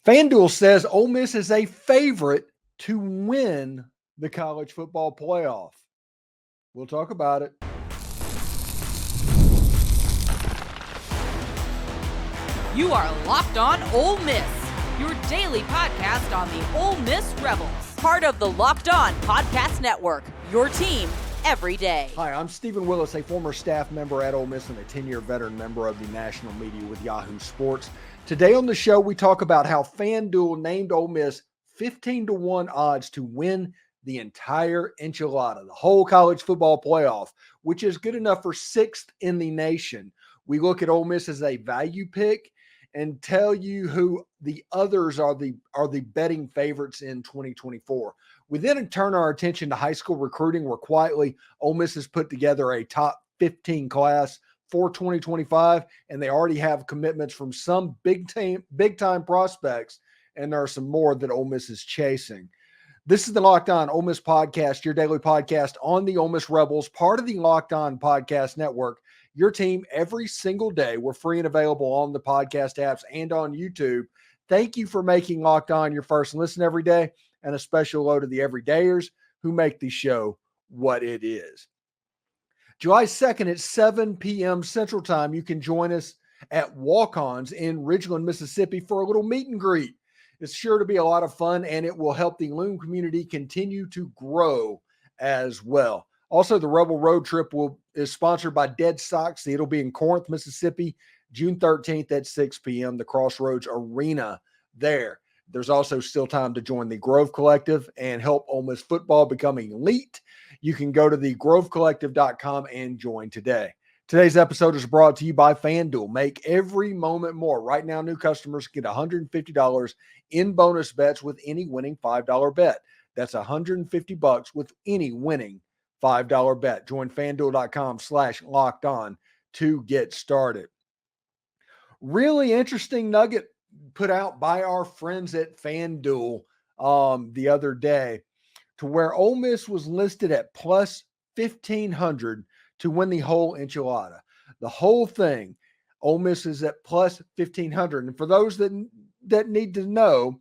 FanDuel says Ole Miss is a favorite to win the college football playoff. We'll talk about it. You are Locked On Ole Miss, your daily podcast on the Ole Miss Rebels. Part of the Locked On Podcast Network, your team every day. Hi, I'm Stephen Willis, a former staff member at Ole Miss and a 10-year veteran member of the national media with Yahoo Sports. Today on the show, we talk about how FanDuel named Ole Miss 15-1 odds to win the entire enchilada, the whole college football playoff, which is good enough for 6th in the nation. We look at Ole Miss as a value pick and tell you who the others are the betting favorites in 2024. We then turn our attention to high school recruiting, where quietly Ole Miss has put together a top 15 class for 2025, and they already have commitments from some big time prospects, and there are some more that Ole Miss is chasing. This is the Locked On Ole Miss podcast, your daily podcast on the Ole Miss Rebels, part of the Locked On Podcast Network. Your team every single day. We're free and available on the podcast apps and on YouTube. Thank you for making Locked On your first listen every day, and a special hello to the everydayers who make the show what it is. July 2nd at 7 p.m. Central Time, you can join us at Walk-Ons in Ridgeland, Mississippi for a little meet and greet. It's sure to be a lot of fun, and it will help the Loon community continue to grow as well. Also, the Rebel Road Trip is sponsored by Dead Sox. It'll be in Corinth, Mississippi, June 13th at 6 p.m., the Crossroads Arena there. There's also still time to join the Grove Collective and help Ole Miss football become elite. You can go to thegrovecollective.com and join today. Today's episode is brought to you by FanDuel. Make every moment more. Right now, new customers get $150 in bonus bets with any winning $5 bet. That's $150 with any winning $5 bet. Join FanDuel.com/locked-on to get started. Really interesting nugget put out by our friends at FanDuel the other day, to where Ole Miss was listed at plus 1,500 to win the whole enchilada. The whole thing, Ole Miss is at plus 1,500. And for those that need to know,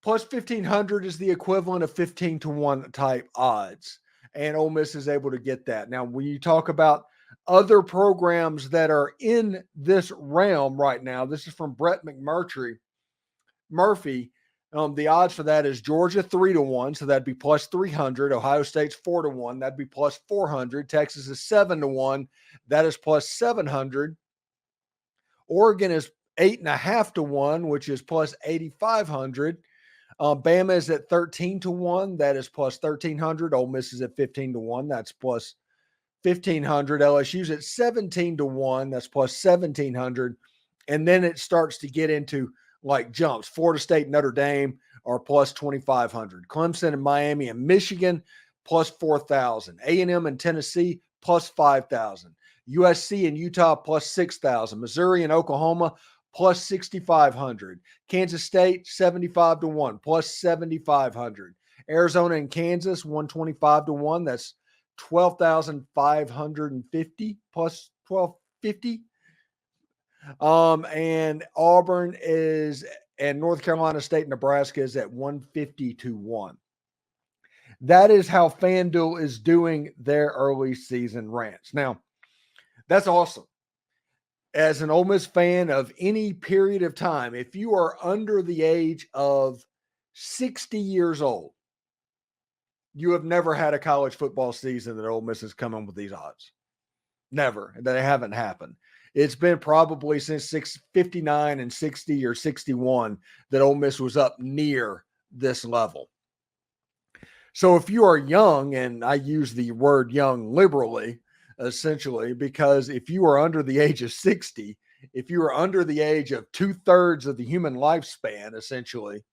plus 1,500 is the equivalent of 15-1 type odds. And Ole Miss is able to get that. Now, when you talk about other programs that are in this realm right now, this is from Brett Murphy. The odds for that is Georgia 3-1, so that'd be plus 300. Ohio State's 4-1, that'd be plus 400. Texas is 7-1, that is plus 700. Oregon is 8.5-1, which is plus 8,500. Bama is at 13-1, that is plus 1,300. Ole Miss is at 15-1, that's plus 1,500. LSU's at 17-1, that's plus 1,700. And then it starts to get into like jumps. Florida State, Notre Dame are plus 2,500. Clemson and Miami and Michigan plus 4,000. A&M and Tennessee plus 5,000. USC and Utah plus 6,000. Missouri and Oklahoma plus 6,500. Kansas State 75-1 plus 7,500. Arizona and Kansas 125-1. That's 12,550 plus 1,250. And Auburn and North Carolina State, Nebraska is at 150-1. That is how FanDuel is doing their early season rants. Now, that's awesome. As an Ole Miss fan of any period of time, if you are under the age of 60 years old, you have never had a college football season that Ole Miss has come in with these odds. Never. They haven't happened. It's been probably since 59 and 60 or 61 that Ole Miss was up near this level. So if you are young, and I use the word young liberally, essentially, because if you are under the age of 60, if you are under the age of 2/3 of the human lifespan, essentially,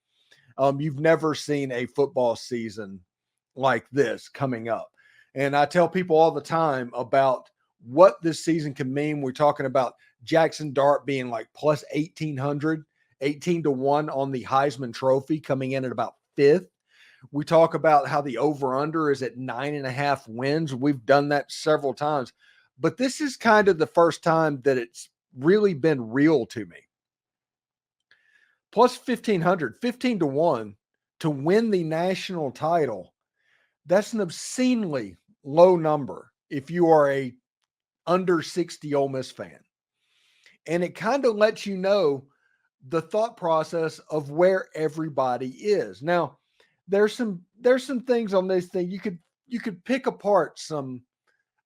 you've never seen a football season like this coming up. And I tell people all the time about what this season can mean. We're talking about Jackson Dart being like plus 1,800, 18-1 on the Heisman Trophy, coming in at about 5th. We talk about how the over-under is at 9.5 wins. We've done that several times. But this is kind of the first time that it's really been real to me. plus 1,500, 15 to 1 to win the national title. That's an obscenely low number if you are a under 60 Ole Miss fan. And it kind of lets you know the thought process of where everybody is. Now, there's some things on this thing you could pick apart some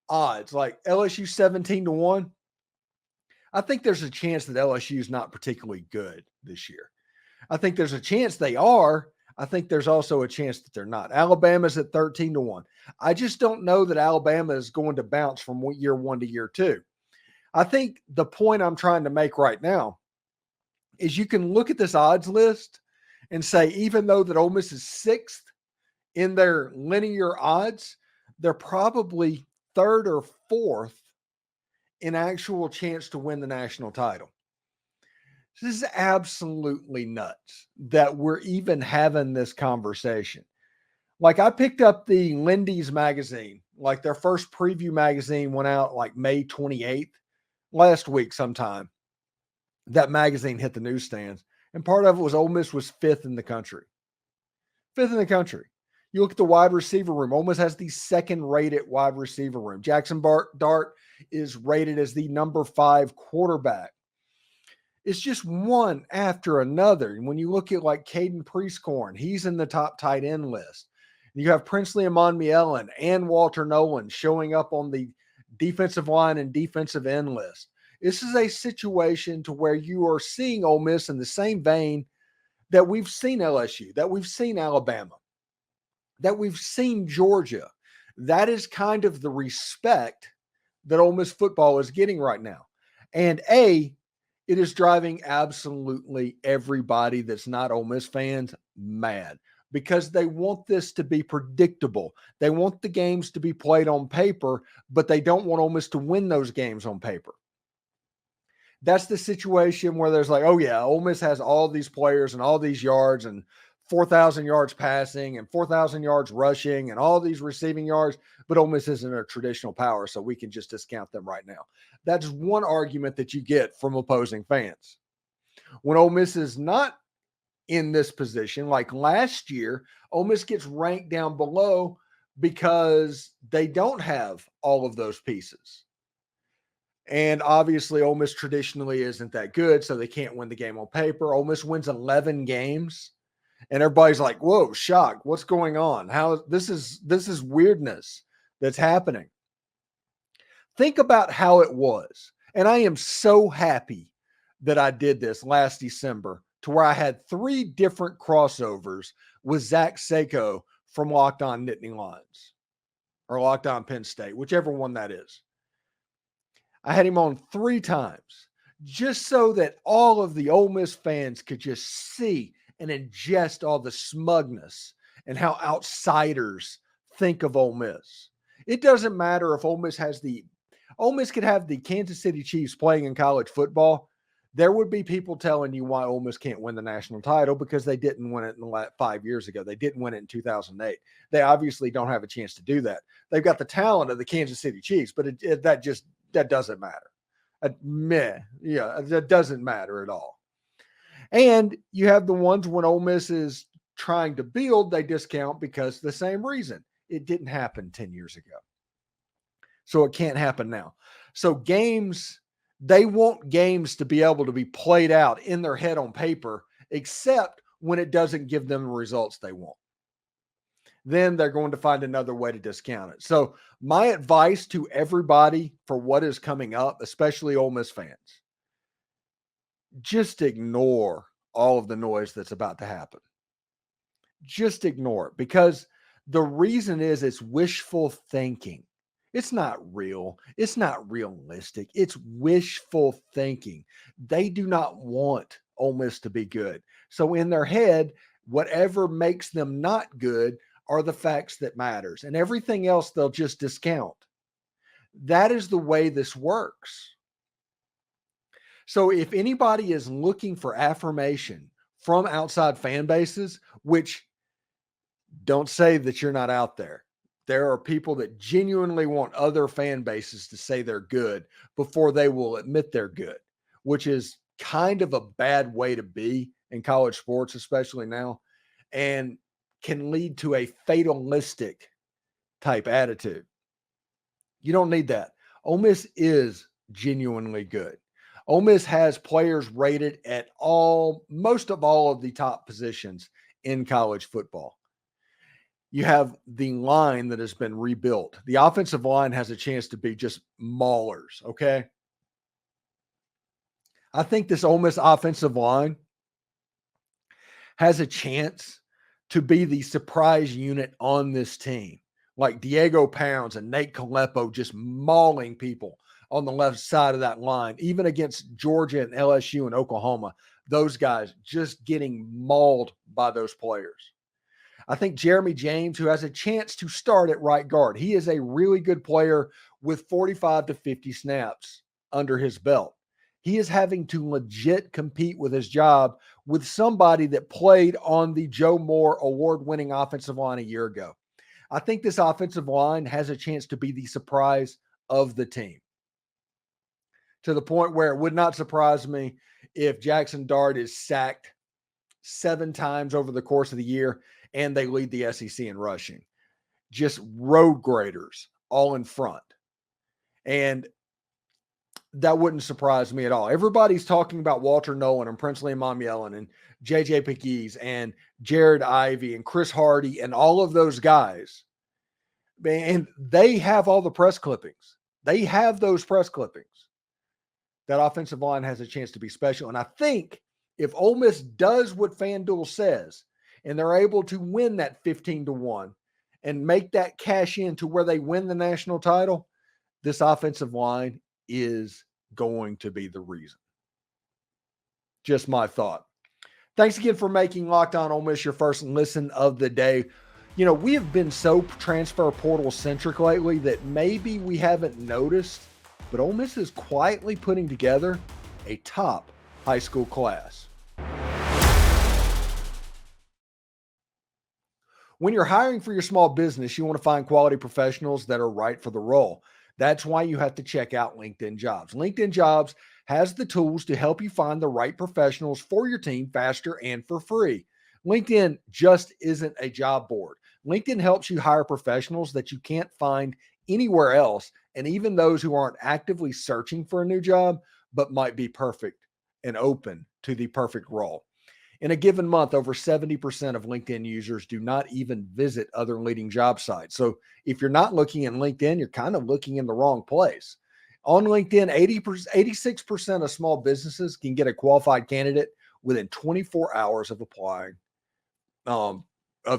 odds, like LSU 17 to 1. I think there's a chance that LSU is not particularly good this year. I think there's a chance they are. I think there's also a chance that they're not. Alabama's at 13 to 1. I just don't know that Alabama is going to bounce from year one to year two. I think the point I'm trying to make right now is you can look at this odds list and say, even though that Ole Miss is sixth in their linear odds, they're probably third or fourth in actual chance to win the national title. This is absolutely nuts that we're even having this conversation. Like, I picked up the Lindy's magazine, like their first preview magazine went out like May 28th, last week sometime. That magazine hit the newsstands, and part of it was Ole Miss was fifth in the country. Fifth in the country. You look at the wide receiver room. Ole Miss has the second rated wide receiver room. Jackson Dart is rated as the number 5 quarterback. It's just one after another. And when you look at like Caden Prieskorn, he's in the top tight end list. You have Princely Amonmielen and Walter Nolan showing up on the defensive line and defensive end list. This is a situation to where you are seeing Ole Miss in the same vein that we've seen LSU, that we've seen Alabama, that we've seen Georgia. That is kind of the respect that Ole Miss football is getting right now. And it is driving absolutely everybody that's not Ole Miss fans mad, because they want this to be predictable. They want the games to be played on paper, but they don't want Ole Miss to win those games on paper. That's the situation where there's like, oh yeah, Ole Miss has all these players and all these yards and 4,000 yards passing and 4,000 yards rushing and all these receiving yards, but Ole Miss isn't a traditional power, so we can just discount them right now. That's one argument that you get from opposing fans. When Ole Miss is not in this position, like last year, Ole Miss gets ranked down below because they don't have all of those pieces. And obviously, Ole Miss traditionally isn't that good, so they can't win the game on paper. Ole Miss wins 11 games, and everybody's like, whoa, shocked. What's going on? How this is weirdness that's happening. Think about how it was. And I am so happy that I did this last December, to where I had 3 different crossovers with Zach Seko from Locked On Nittany Lions or Locked On Penn State, whichever one that is. I had him on 3 times just so that all of the Ole Miss fans could just see and ingest all the smugness and how outsiders think of Ole Miss. It doesn't matter if Ole Miss could have the Kansas City Chiefs playing in college football. There would be people telling you why Ole Miss can't win the national title, because they didn't win it in the last 5 years ago. They didn't win it in 2008. They obviously don't have a chance to do that. They've got the talent of the Kansas City Chiefs, but that doesn't matter. That doesn't matter at all. And you have the ones when Ole Miss is trying to build, they discount because the same reason. It didn't happen 10 years ago. So it can't happen now. So they want games to be able to be played out in their head on paper, except when it doesn't give them the results they want. Then they're going to find another way to discount it. So my advice to everybody for what is coming up, especially Ole Miss fans, just ignore all of the noise that's about to happen. Just ignore it, because the reason is it's wishful thinking. It's not real. It's not realistic. It's wishful thinking. They do not want Ole Miss to be good. So in their head, whatever makes them not good are the facts that matters, and everything else they'll just discount. That is the way this works. So if anybody is looking for affirmation from outside fan bases, which don't say that you're not out there. There are people that genuinely want other fan bases to say they're good before they will admit they're good, which is kind of a bad way to be in college sports, especially now, and can lead to a fatalistic type attitude. You don't need that. Ole Miss is genuinely good. Ole Miss has players rated at most of all of the top positions in college football. You have the line that has been rebuilt. The offensive line has a chance to be just maulers, okay? I think this Ole Miss offensive line has a chance to be the surprise unit on this team. Like Diego Pounds and Nate Kalepo just mauling people on the left side of that line, even against Georgia and LSU and Oklahoma. Those guys just getting mauled by those players. I think Jeremy James, who has a chance to start at right guard, he is a really good player with 45 to 50 snaps under his belt. He is having to legit compete with his job with somebody that played on the Joe Moore award-winning offensive line a year ago. I think this offensive line has a chance to be the surprise of the team, to the point where it would not surprise me if Jackson Dart is sacked 7 times over the course of the year and they lead the SEC in rushing. Just road graders all in front. And that wouldn't surprise me at all. Everybody's talking about Walter Nolan and Princely Mamuelin and JJ Pegues and Jared Ivey and Chris Hardy and all of those guys. And they have all the press clippings. They have those press clippings. That offensive line has a chance to be special. And I think if Ole Miss does what FanDuel says and they're able to win that 15-1 and make that cash in to where they win the national title, this offensive line is going to be the reason. Just my thought. Thanks again for making Locked On Ole Miss your first listen of the day. You know, we have been so transfer portal centric lately that maybe we haven't noticed, but Ole Miss is quietly putting together a top high school class. When you're hiring for your small business, you want to find quality professionals that are right for the role. That's why you have to check out LinkedIn Jobs. LinkedIn Jobs has the tools to help you find the right professionals for your team faster and for free. LinkedIn just isn't a job board. LinkedIn helps you hire professionals that you can't find anywhere else, and even those who aren't actively searching for a new job, but might be perfect and open to the perfect role. In a given month, over 70% of LinkedIn users do not even visit other leading job sites. So if you're not looking in LinkedIn, you're kind of looking in the wrong place. On LinkedIn, 86% of small businesses can get a qualified candidate within 24 hours of applying, of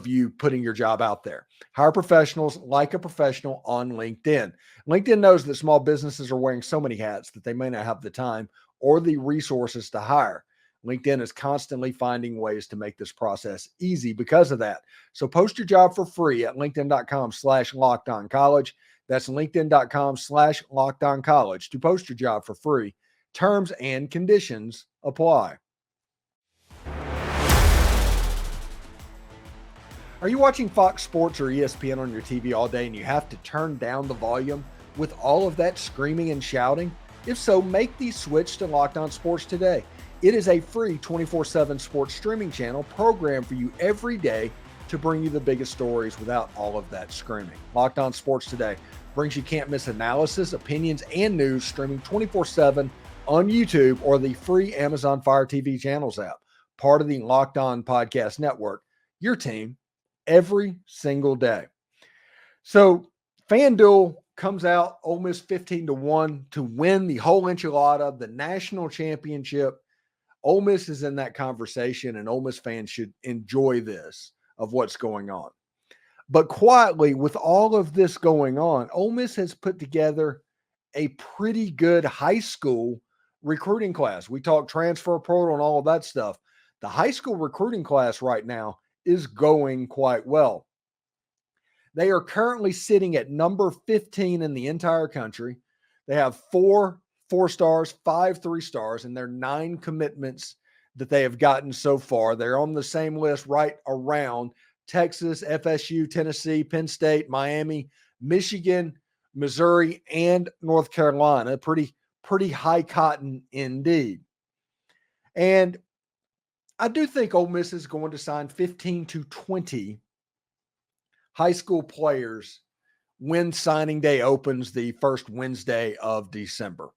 you putting your job out there. Hire professionals like a professional on LinkedIn. LinkedIn knows that small businesses are wearing so many hats that they may not have the time or the resources to hire. LinkedIn is constantly finding ways to make this process easy because of that. So post your job for free at linkedin.com/lockedoncollege. That's linkedin.com/lockedoncollege to post your job for free. Terms and conditions apply. Are you watching Fox Sports or ESPN on your TV all day and you have to turn down the volume with all of that screaming and shouting? If so, make the switch to Locked On Sports today. It is a free 24/7 sports streaming channel programmed for you every day to bring you the biggest stories without all of that screaming. Locked On Sports Today brings you can't miss analysis, opinions, and news streaming 24/7 on YouTube or the free Amazon Fire TV channels app, part of the Locked On Podcast Network, your team every single day. So FanDuel comes out Ole Miss 15-1 to win the whole enchilada, the national championship. Ole Miss is in that conversation, and Ole Miss fans should enjoy this of what's going on. But quietly, with all of this going on, Ole Miss has put together a pretty good high school recruiting class. We talk transfer portal and all of that stuff. The high school recruiting class right now is going quite well. They are currently sitting at number 15 in the entire country. They have 4 4-stars, 5 3-stars, and their 9 commitments that they have gotten so far. They're on the same list right around Texas, FSU, Tennessee, Penn State, Miami, Michigan, Missouri, and North Carolina. Pretty high cotton indeed. And I do think Ole Miss is going to sign 15 to 20 high school players when signing day opens the first Wednesday of December.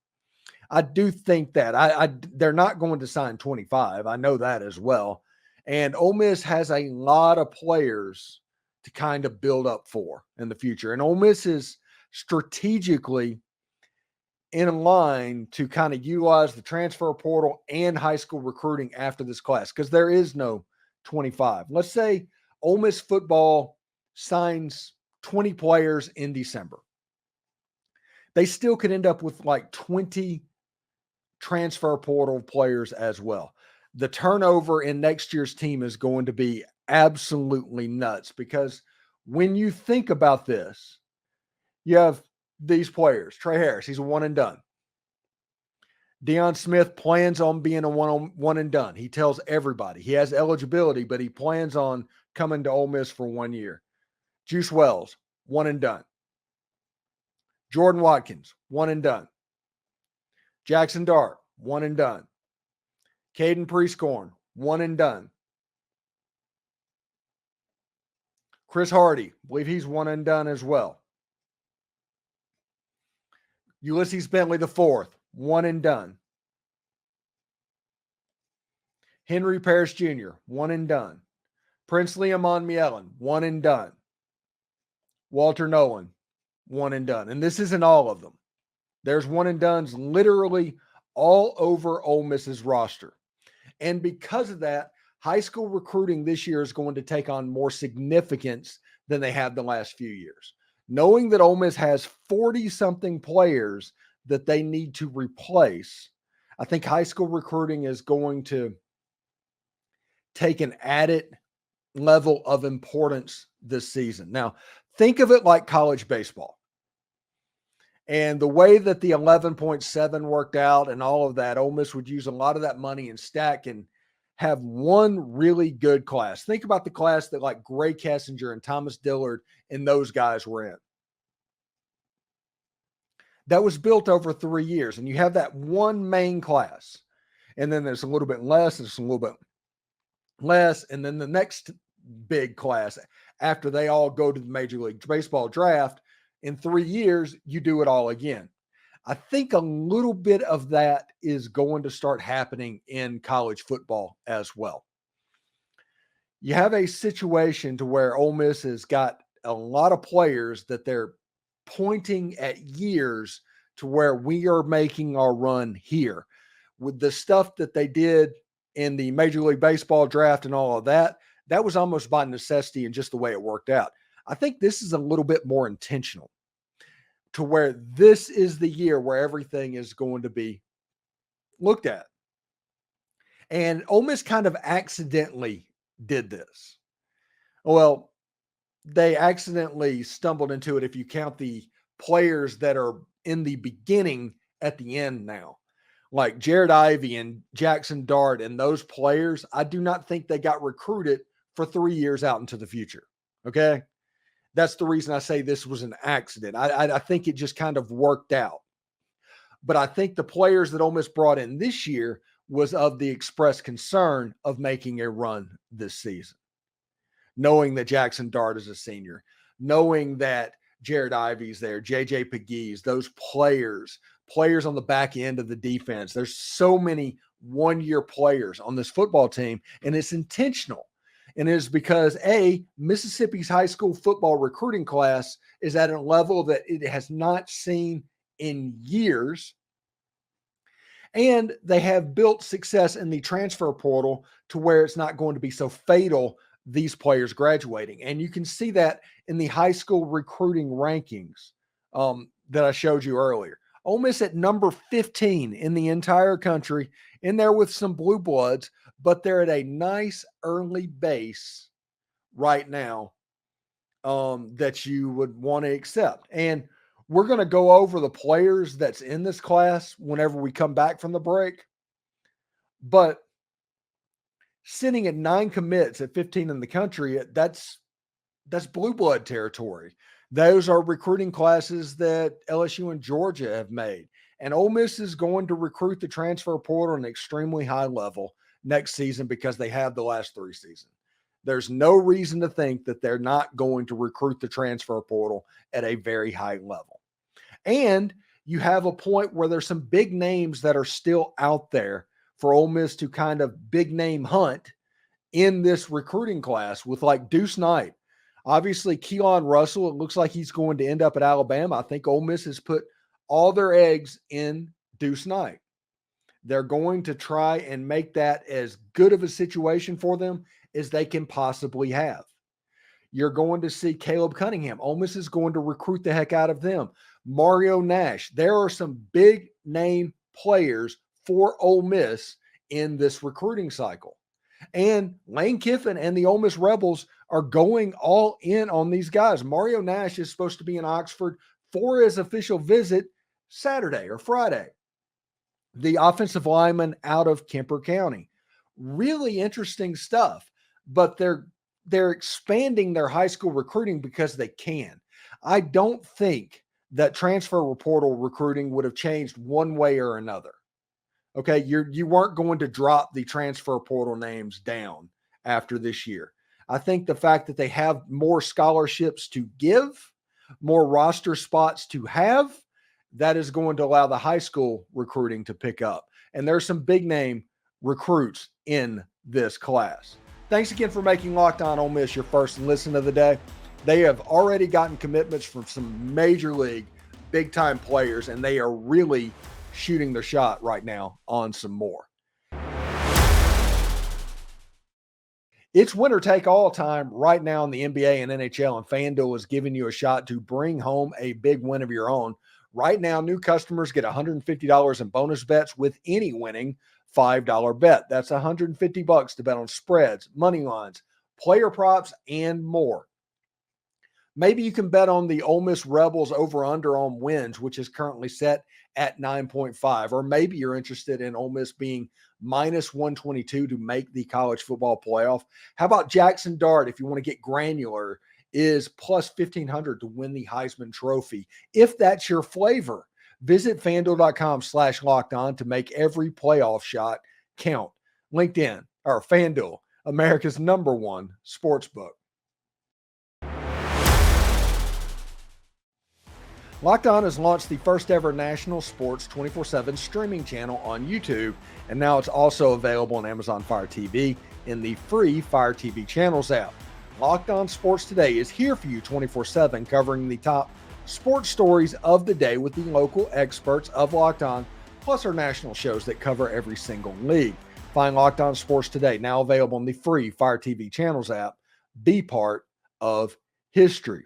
I do think that they're not going to sign 25. I know that as well. And Ole Miss has a lot of players to kind of build up for in the future. And Ole Miss is strategically in line to kind of utilize the transfer portal and high school recruiting after this class, because there is no 25. Let's say Ole Miss football signs 20 players in December. They still could end up with like 20 transfer portal players as well. The turnover in next year's team is going to be absolutely nuts, because when you think about this, you have these players. Trey Harris, he's a one and done. Deion Smith plans on being a one and done. He tells everybody he has eligibility, but he plans on coming to Ole Miss for 1 year. Juice Wells, one and done. Jordan Watkins, one and done. Jackson Dart, one and done. Caden Prieskorn, one and done. Chris Hardy, I believe he's one and done as well. Ulysses Bentley IV, one and done. Henry Parrish Jr., one and done. Princely Amon Mielen, one and done. Walter Nolan, one and done. And this isn't all of them. There's one and dones literally all over Ole Miss's roster. And because of that, high school recruiting this year is going to take on more significance than they have the last few years. Knowing that Ole Miss has 40-something players that they need to replace, I think high school recruiting is going to take an added level of importance this season. Now, think of it like college baseball. And the way that the 11.7 worked out and all of that, Ole Miss would use a lot of that money and stack and have one really good class. Think about the class that like Gray Kessinger and Thomas Dillard and those guys were in. That was built over 3 years, and you have that one main class. And then there's a little bit less, there's a little bit less, and then the next big class after they all go to the Major League Baseball draft. In 3 years, you do it all again. I think a little bit of that is going to start happening in college football as well. You have a situation to where Ole Miss has got a lot of players that they're pointing at years to where we are making our run here. With the stuff that they did in the Major League Baseball draft and all of that, that was almost by necessity and just the way it worked out. I think this is a little bit more intentional, to where this is the year where everything is going to be looked at. And Ole Miss kind of accidentally did this. Well, they accidentally stumbled into it if you count the players that are in the beginning at the end now. Like Jared Ivey and Jackson Dart and those players, I do not think they got recruited for 3 years out into the future. Okay? That's the reason I say this was an accident. I think it just kind of worked out. But I think the players that Ole Miss brought in this year was of the express concern of making a run this season. Knowing that Jackson Dart is a senior, knowing that Jared Ivey's there, JJ Pegues, those players on the back end of the defense. There's so many one-year players on this football team, and it's intentional. And it is because, A, Mississippi's high school football recruiting class is at a level that it has not seen in years. And they have built success in the transfer portal to where it's not going to be so fatal, these players graduating. And you can see that in the high school recruiting rankings that I showed you earlier. Ole Miss at number 15 in the entire country, in there with some blue bloods, but they're at a nice early base right now that you would want to accept. And we're going to go over the players that's in this class whenever we come back from the break. But sitting at 9 commits at 15 in the country, that's blue blood territory. Those are recruiting classes that LSU and Georgia have made. And Ole Miss is going to recruit the transfer portal at an extremely high level. next season because they have the last 3 seasons. There's no reason to think that they're not going to recruit the transfer portal at a very high level. And you have a point where there's some big names that are still out there for Ole Miss to kind of big name hunt in this recruiting class with like Deuce Knight. Obviously, Keelan Russell, it looks like he's going to end up at Alabama. I think Ole Miss has put all their eggs in Deuce Knight. They're going to try and make that as good of a situation for them as they can possibly have. You're going to see Caleb Cunningham. Ole Miss is going to recruit the heck out of them. Mario Nash. There are some big name players for Ole Miss in this recruiting cycle. And Lane Kiffin and the Ole Miss Rebels are going all in on these guys. Mario Nash is supposed to be in Oxford for his official visit Saturday or Friday. The offensive lineman out of Kemper County. Really interesting stuff, but they're expanding their high school recruiting because they can. I don't think that transfer portal recruiting would have changed one way or another. Okay, you weren't going to drop the transfer portal names down after this year. I think the fact that they have more scholarships to give, more roster spots to have, that is going to allow the high school recruiting to pick up. And there's some big name recruits in this class. Thanks again for making Locked On Ole Miss your first listen of the day. They have already gotten commitments from some major league big-time players, and they are really shooting their shot right now on some more. It's winner take all time right now in the NBA and NHL, and FanDuel is giving you a shot to bring home a big win of your own. Right now, new customers get $150 in bonus bets with any winning $5 bet. That's $150 to bet on spreads, money lines, player props, and more. Maybe you can bet on the Ole Miss Rebels over-under on wins, which is currently set at 9.5. Or maybe you're interested in Ole Miss being minus 122 to make the college football playoff. How about Jackson Dart, if you want to get granular, is plus 1,500 to win the Heisman Trophy. If that's your flavor, visit FanDuel.com/lockedon to make every playoff shot count. LinkedIn or FanDuel, America's #1 sportsbook. Locked On has launched the first ever national sports 24/7 streaming channel on YouTube, and now it's also available on Amazon Fire TV in the free Fire TV channels app. Locked On Sports Today is here for you 24/7, covering the top sports stories of the day with the local experts of Locked On, plus our national shows that cover every single league. Find Locked On Sports Today, now available in the free Fire TV channels app. Be part of history.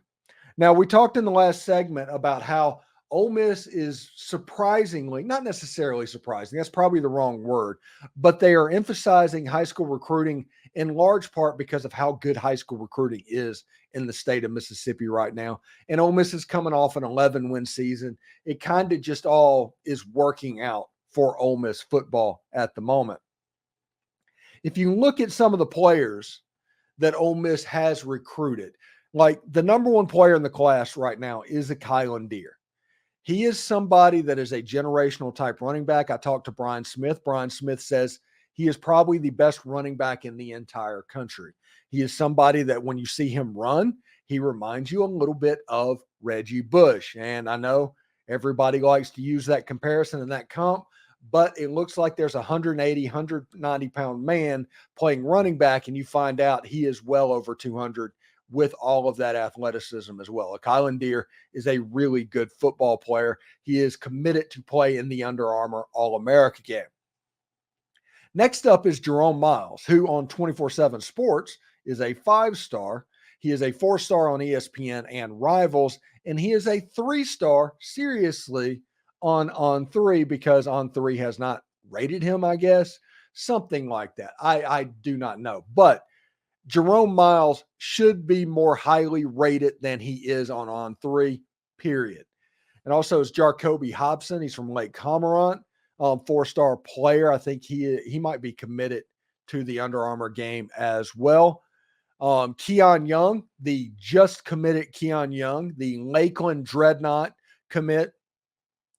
Now, we talked in the last segment about how Ole Miss is surprisingly, not necessarily surprising, that's probably the wrong word, but they are emphasizing high school recruiting in large part because of how good high school recruiting is in the state of Mississippi right now. And Ole Miss is coming off an 11-win season. It kind of just all is working out for Ole Miss football at the moment. If you look at some of the players that Ole Miss has recruited, like the #1 player in the class right now is Akylin. He is somebody that is a generational type running back. I talked to Brian Smith. Brian Smith says he is probably the best running back in the entire country. He is somebody that when you see him run, he reminds you a little bit of Reggie Bush. And I know everybody likes to use that comparison and that comp, but it looks like there's a 180, 190-pound man playing running back, and you find out he is well over 200 with all of that athleticism as well. Akylin is a really good football player. He is committed to play in the Under Armour All-America game. Next up is Jerome Myles, who on 24/7 Sports is a 5-star. He is a 4-star on ESPN and Rivals, and he is a 3-star, seriously, on On3 because On3 has not rated him, I guess. Something like that. I do not know. But Jerome Myles should be more highly rated than he is on On3, period. And also is Jacoby Hobson. He's from Lake Cormorant, 4-star player. I think he might be committed to the Under Armour game as well. Keon Young, the just committed Keon Young, the Lakeland Dreadnought committed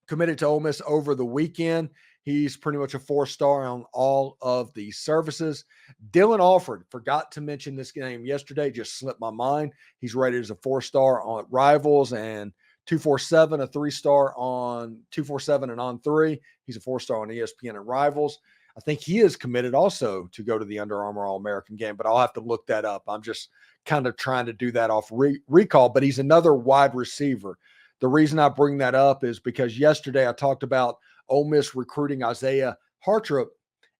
to Ole Miss over the weekend. He's pretty much a 4-star on all of the services. Dylan Alford, forgot to mention this game yesterday, just slipped my mind. He's rated as a 4-star on Rivals and 247, a 3-star on 247 and on 3. He's a 4-star on ESPN and Rivals. I think he is committed also to go to the Under Armour All-American game, but I'll have to look that up. I'm just kind of trying to do that off recall, but he's another wide receiver. The reason I bring that up is because yesterday I talked about Ole Miss recruiting Isaiah Hartrop,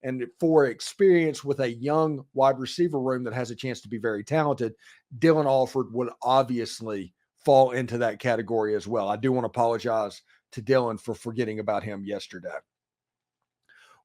and for experience with a young wide receiver room that has a chance to be very talented, Dylan Alford would obviously fall into that category as well. I do want to apologize to Dylan for forgetting about him yesterday.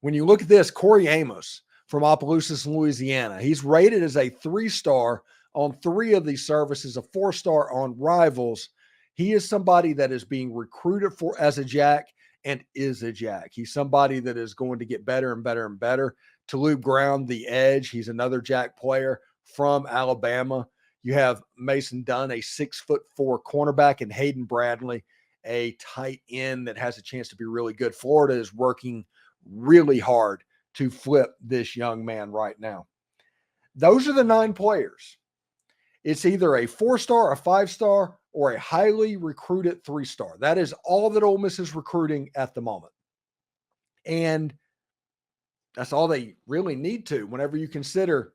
When you look at this, Corey Amos from Opelousas, Louisiana, he's rated as a 3-star on 3 of these services, a 4-star on Rivals. He is somebody that is being recruited for as a jack and is a jack. He's somebody that is going to get better and better and better. Talib Brown, the edge, he's another jack player from Alabama. You have Mason Dunn, a 6'4" cornerback, and Hayden Bradley, a tight end that has a chance to be really good. Florida is working really hard to flip this young man right now. Those are the 9 players. It's either a 4-star, a 5-star, or a highly recruited 3-star. That is all that Ole Miss is recruiting at the moment. And that's all they really need to whenever you consider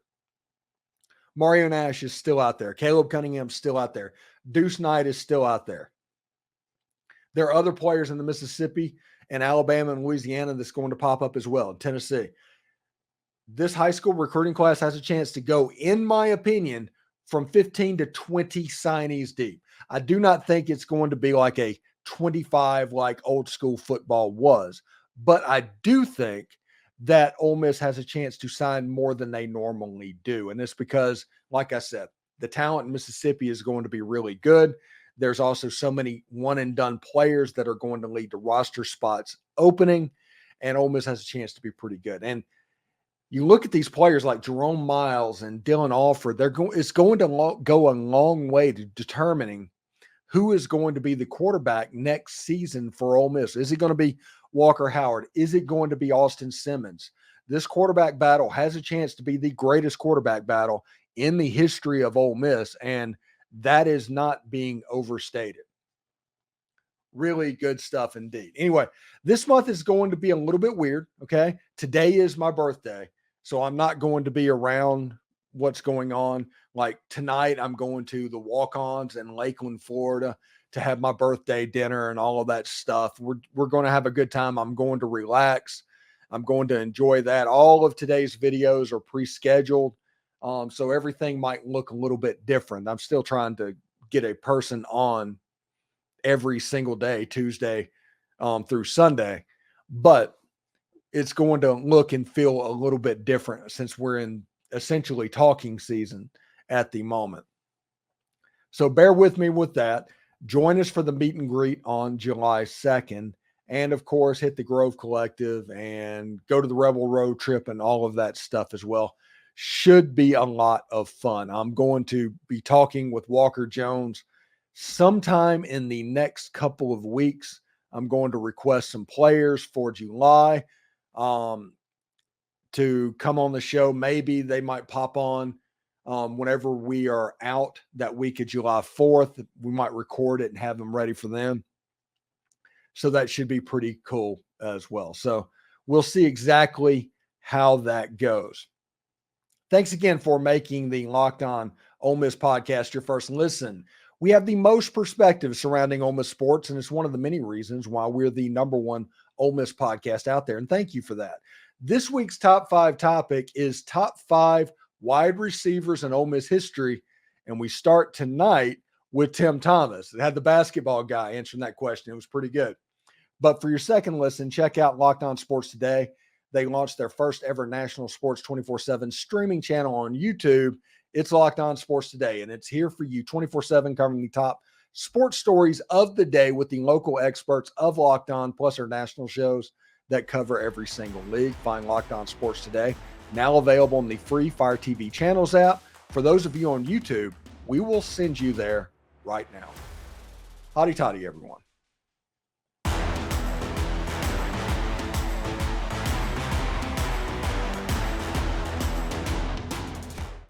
Mario Nash is still out there. Caleb Cunningham is still out there. Deuce Knight is still out there. There are other players in the Mississippi and Alabama and Louisiana that's going to pop up as well, in Tennessee. This high school recruiting class has a chance to go, in my opinion, from 15 to 20 signees deep. I do not think it's going to be like a 25 like old school football was, but I do think that Ole Miss has a chance to sign more than they normally do. And it's because, like I said, the talent in Mississippi is going to be really good. There's also so many one-and-done players that are going to lead to roster spots opening, and Ole Miss has a chance to be pretty good. And you look at these players like Jerome Myles and Dylan Alford, it's going to go a long way to determining who is going to be the quarterback next season for Ole Miss. Is it going to be Walker Howard? Is it going to be Austin Simmons? This quarterback battle has a chance to be the greatest quarterback battle in the history of Ole Miss, and that is not being overstated. Really good stuff indeed. Anyway, this month is going to be a little bit weird, okay? Today is my birthday, so I'm not going to be around what's going on. Like tonight, I'm going to the Walk-Ons in Lakeland, Florida to have my birthday dinner and all of that stuff. We're going to have a good time. I'm going to relax. I'm going to enjoy that. All of today's videos are pre-scheduled, so everything might look a little bit different. I'm still trying to get a person on every single day, Tuesday through Sunday, but it's going to look and feel a little bit different since we're in essentially talking season at the moment. So bear with me with that. Join us for the meet and greet on July 2nd. And of course, hit the Grove Collective and go to the Rebel Road Trip and all of that stuff as well. Should be a lot of fun. I'm going to be talking with Walker Jones sometime in the next couple of weeks. I'm going to request some players for July to come on the show. Maybe they might pop on whenever we are out that week of July 4th. We might record it and have them ready for them. So that should be pretty cool as well. So we'll see exactly how that goes. Thanks again for making the Locked On Ole Miss podcast your first listen. We have the most perspective surrounding Ole Miss sports, and it's one of the many reasons why we're the #1 Ole Miss podcast out there, and thank you for that. This week's top 5 topic is top 5 wide receivers in Ole Miss history, and we start tonight with Tim Thomas. It had the basketball guy answering that question. It was pretty good. But for your second listen, check out Locked On Sports Today. They launched their first ever national sports 24/7 streaming channel on YouTube. It's Locked On Sports Today, and it's here for you 24/7, covering the top sports stories of the day with the local experts of Locked On, plus our national shows that cover every single league. Find Locked On Sports Today, now available in the free Fire TV channels app. For those of you on YouTube, we will send you there right now. Hotty toddy, everyone.